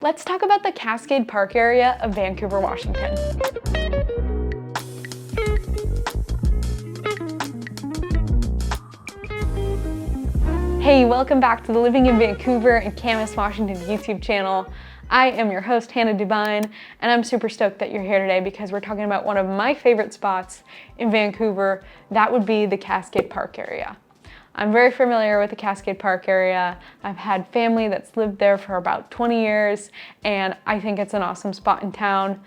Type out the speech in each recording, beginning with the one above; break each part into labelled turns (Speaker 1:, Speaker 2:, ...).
Speaker 1: Let's talk about the Cascade Park area of Vancouver, Washington. Hey, welcome back to the Living in Vancouver and Camas, Washington YouTube channel. I am your host, Hannah Dubyne, and I'm super stoked that you're here today because we're talking about one of my favorite spots in Vancouver. That would be the Cascade Park area. I'm very familiar with the Cascade Park area. I've had family that's lived there for about 20 years, and I think it's an awesome spot in town.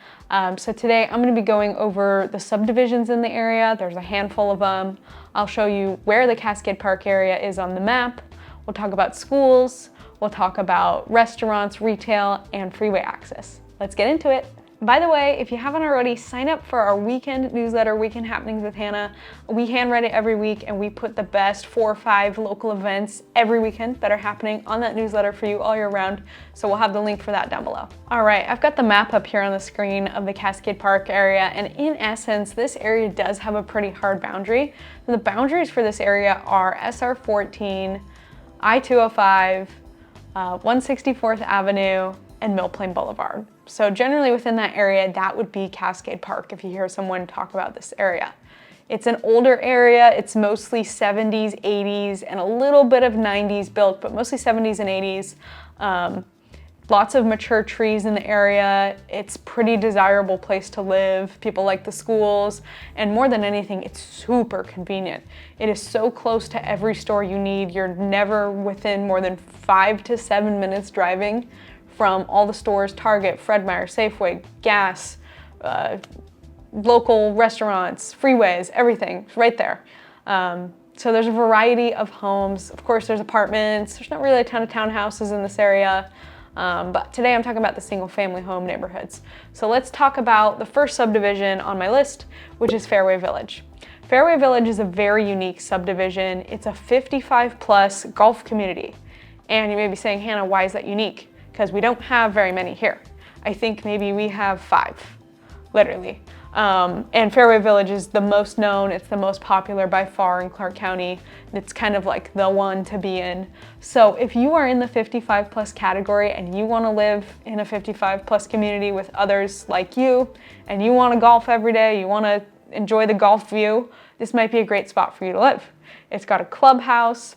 Speaker 1: So today I'm going to be going over the subdivisions in the area. There's a handful of them. I'll show you where the Cascade Park area is on the map. We'll talk about schools. We'll talk about restaurants, retail, and freeway access. Let's get into it. By the way, if you haven't already, sign up for our weekend newsletter, Weekend Happenings with Hannah. We handwrite it every week and we put the best 4 or 5 local events every weekend that are happening on that newsletter for you all year round. So we'll have the link for that down below. All right, I've got the map up here on the screen of the Cascade Park area, and in essence, this area does have a pretty hard boundary. The boundaries for this area are SR 14, I-205, 164th Avenue, and Mill Plain Boulevard. So generally within that area, that would be Cascade Park if you hear someone talk about this area. It's an older area. It's mostly 70s, 80s, and a little bit of 90s built, but mostly 70s and 80s. Lots of mature trees in the area. It's a pretty desirable place to live. People like the schools, and more than anything, it's super convenient. It is so close to every store you need. You're never within more than 5 to 7 minutes driving from all the stores: Target, Fred Meyer, Safeway, gas, local restaurants, freeways, everything right there. So there's a variety of homes. Of course, there's apartments. There's not really a ton of townhouses in this area. But today I'm talking about the single family home neighborhoods. So let's talk about the first subdivision on my list, which is Fairway Village. Fairway Village is a very unique subdivision. It's a 55 plus golf community. And you may be saying, Hannah, why is that unique? Because we don't have very many here. I think maybe we have 5, literally. And Fairway Village is the most known. It's the most popular by far in Clark County. It's kind of like the one to be in. So if you are in the 55 plus category and you want to live in a 55 plus community with others like you, and you want to golf every day, you want to enjoy the golf view, this might be a great spot for you to live. It's got a clubhouse.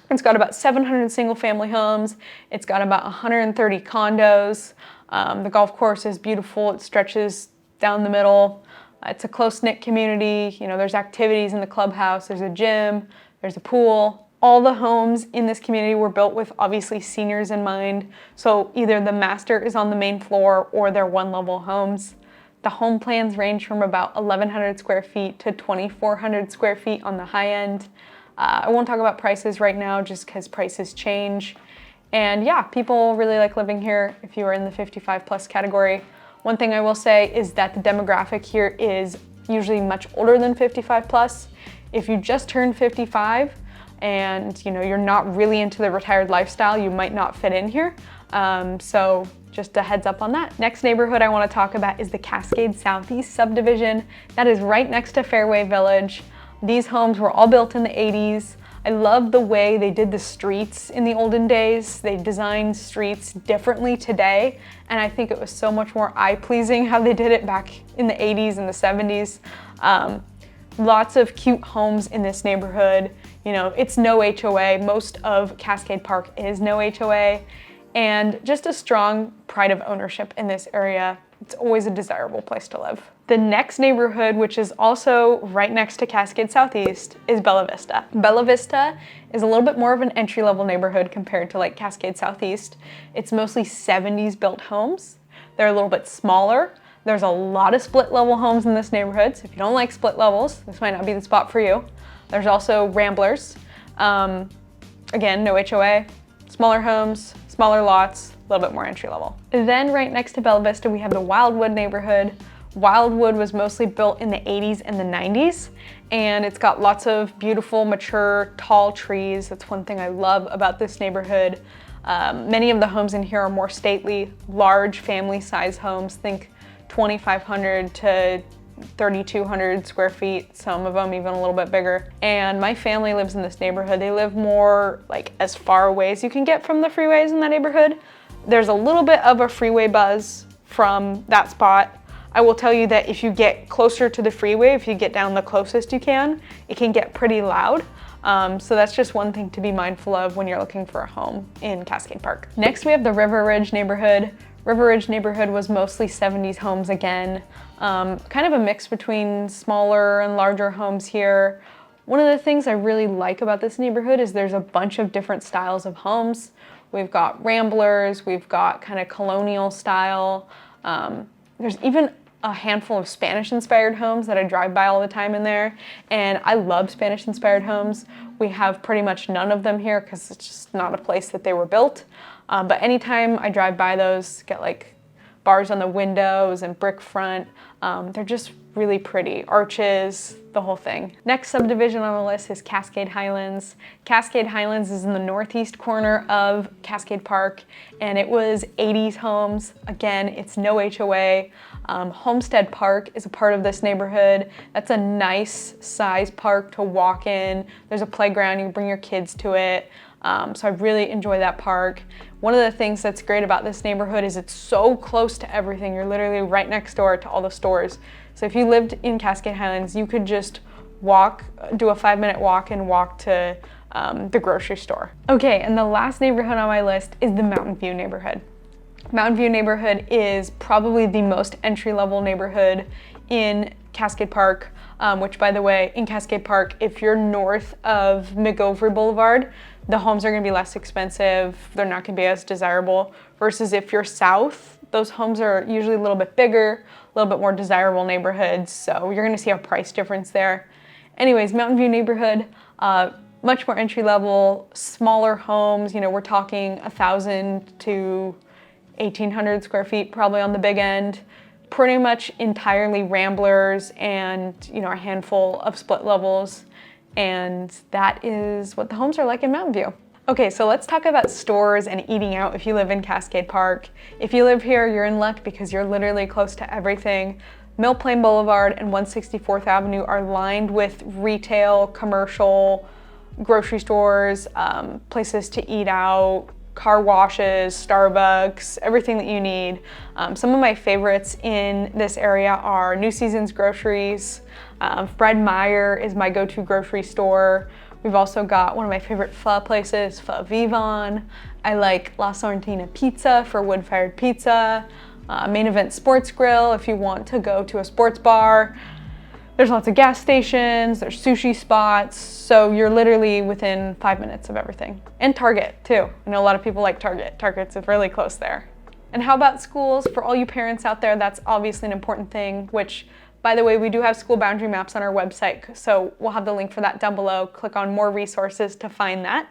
Speaker 1: It's got about 700 single family homes. It's got about 130 condos. The golf course is beautiful. It stretches down the middle. It's a close-knit community. You know, there's activities in the clubhouse. There's a gym. There's a pool. All the homes in this community were built with obviously seniors in mind. So either the master is on the main floor or they're one-level homes. The home plans range from about 1,100 square feet to 2,400 square feet on the high end. I won't talk about prices right now just because prices change. And yeah, people really like living here if you are in the 55 plus category. One thing I will say is that the demographic here is usually much older than 55 plus. If you just turned 55 and you're not really into the retired lifestyle, you might not fit in here. So just a heads up on that. Next neighborhood I want to talk about is the Cascade Southeast subdivision. That is right next to Fairway Village. These homes were all built in the 80s. I love the way they did the streets in the olden days. They designed streets differently today, and I think it was so much more eye-pleasing how they did it back in the 80s and the 70s. Lots of cute homes in this neighborhood. You know, it's no HOA. Most of Cascade Park is no HOA, and just a strong pride of ownership in this area. It's always a desirable place to live. The next neighborhood, which is also right next to Cascade Southeast, is Bella Vista. Bella Vista is a little bit more of an entry-level neighborhood compared to like Cascade Southeast. It's mostly 70s built homes. They're a little bit smaller. There's a lot of split-level homes in this neighborhood, so if you don't like split levels, this might not be the spot for you. There's also ramblers. Again, no HOA, smaller homes, smaller lots, a little bit more entry level. Then right next to Bella Vista, we have the Wildwood neighborhood. Wildwood was mostly built in the 80s and the 90s, and it's got lots of beautiful, mature, tall trees. That's one thing I love about this neighborhood. Many of the homes in here are more stately, large family size homes. Think 2,500 to 3,200 square feet, some of them even a little bit bigger. And my family lives in this neighborhood. They live more like as far away as you can get from the freeways in that neighborhood. There's a little bit of a freeway buzz from that spot. I will tell you that if you get closer to the freeway, if you get down the closest you can, it can get pretty loud. So that's just one thing to be mindful of when you're looking for a home in Cascade Park. Next, we have the River Ridge neighborhood. River Ridge neighborhood was mostly 70s homes again. Kind of a mix between smaller and larger homes here. One of the things I really like about this neighborhood is there's a bunch of different styles of homes. We've got ramblers, we've got kind of colonial style. There's even a handful of Spanish-inspired homes that I drive by all the time in there, and I love Spanish-inspired homes. We have pretty much none of them here because it's just not a place that they were built. But anytime I drive by those, get like bars on the windows and brick front, they're just really pretty. Arches, the whole thing. Next subdivision on the list is Cascade Highlands. Cascade Highlands is in the northeast corner of Cascade Park, and it was 80s homes. Again, it's no HOA. Homestead Park is a part of this neighborhood. That's a nice size park to walk in. There's a playground, you can bring your kids to it. So I really enjoy that park. One of the things that's great about this neighborhood is it's so close to everything. You're literally right next door to all the stores. So if you lived in Cascade Highlands, you could just walk, do a 5-minute walk and walk to the grocery store. Okay, and the last neighborhood on my list is the Mountain View neighborhood. Mountain View neighborhood is probably the most entry-level neighborhood in Cascade Park, which, by the way, in Cascade Park, if you're north of McGovern Boulevard, the homes are gonna be less expensive. They're not gonna be as desirable, versus if you're south, those homes are usually a little bit bigger, a little bit more desirable neighborhoods, so you're gonna see a price difference there. Anyways, Mountain View neighborhood, much more entry level, smaller homes. You know, we're talking 1,000 to 1,800 square feet, probably on the big end. Pretty much entirely ramblers and, you know, a handful of split levels. And that is what the homes are like in Mountain View. Okay, so let's talk about stores and eating out if you live in Cascade Park. If you live here, you're in luck because you're literally close to everything. Mill Plain Boulevard and 164th Avenue are lined with retail, commercial, grocery stores, places to eat out, car washes, Starbucks, everything that you need. Some of my favorites in this area are New Seasons Groceries. Fred Meyer is my go-to grocery store. We've also got one of my favorite pho places, 𝐂𝐿 Vivon. I like La Sorrentina Pizza for wood-fired pizza. Main Event Sports Grill if you want to go to a sports bar. There's lots of gas stations, there's sushi spots, so you're literally within 5 minutes of everything. And Target too. I know a lot of people like Target. Target's really close there. And how about schools? For all you parents out there, that's obviously an important thing, which, by the way, we do have school boundary maps on our website, so we'll have the link for that down below. Click on more resources to find that.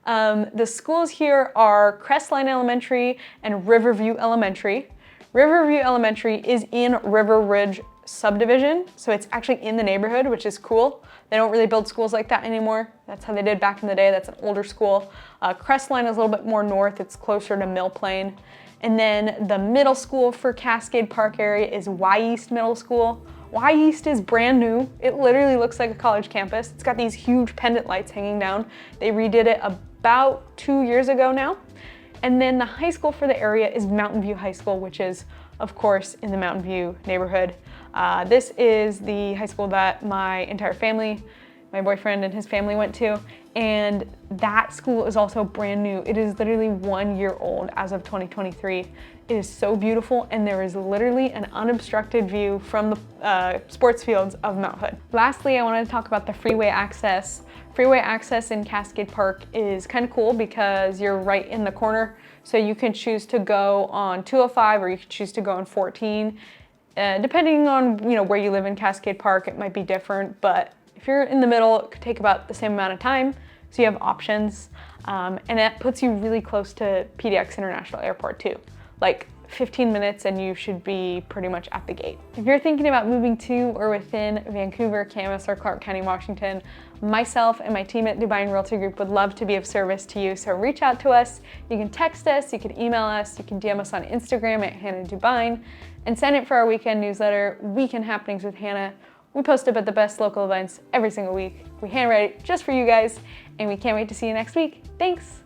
Speaker 1: The schools here are Crestline Elementary and Riverview Elementary. Riverview Elementary is in River Ridge subdivision, so it's actually in the neighborhood, which is cool. They don't really build schools like that anymore. That's how they did back in the day. That's an older school. Crestline is a little bit more north. It's closer to Mill Plain. And then the middle school for Cascade Park area is 𝐻𝐸 Middle School. 𝐻𝐸 is brand new. It literally looks like a college campus. It's got these huge pendant lights hanging down. They redid it about 2 years ago now. And then the high school for the area is Mountain View High School, which is, of course, in the Mountain View neighborhood. This is the high school that my entire family, my boyfriend and his family went to, and that school is also brand new. It is literally 1 year old as of 2023. It is so beautiful, and there is literally an unobstructed view from the sports fields of Mount Hood. Lastly, I wanted to talk about the Freeway Access. Freeway Access in Cascade Park is kind of cool because you're right in the corner, so you can choose to go on 205 or you can choose to go on 14. Depending on where you live in Cascade Park, it might be different, but if you're in the middle, it could take about the same amount of time, so you have options. And that puts you really close to PDX International Airport too. Like 15 minutes and you should be pretty much at the gate. If you're thinking about moving to or within Vancouver, Camas, or Clark County, Washington, myself and my team at Dubyne Realty Group would love to be of service to you. So reach out to us. You can text us, you can email us, you can DM us on Instagram at Hannah Dubyne, and sign up for our weekend newsletter, Weekend Happenings with Hannah. We post about the best local events every single week. We handwrite it just for you guys, and we can't wait to see you next week. Thanks.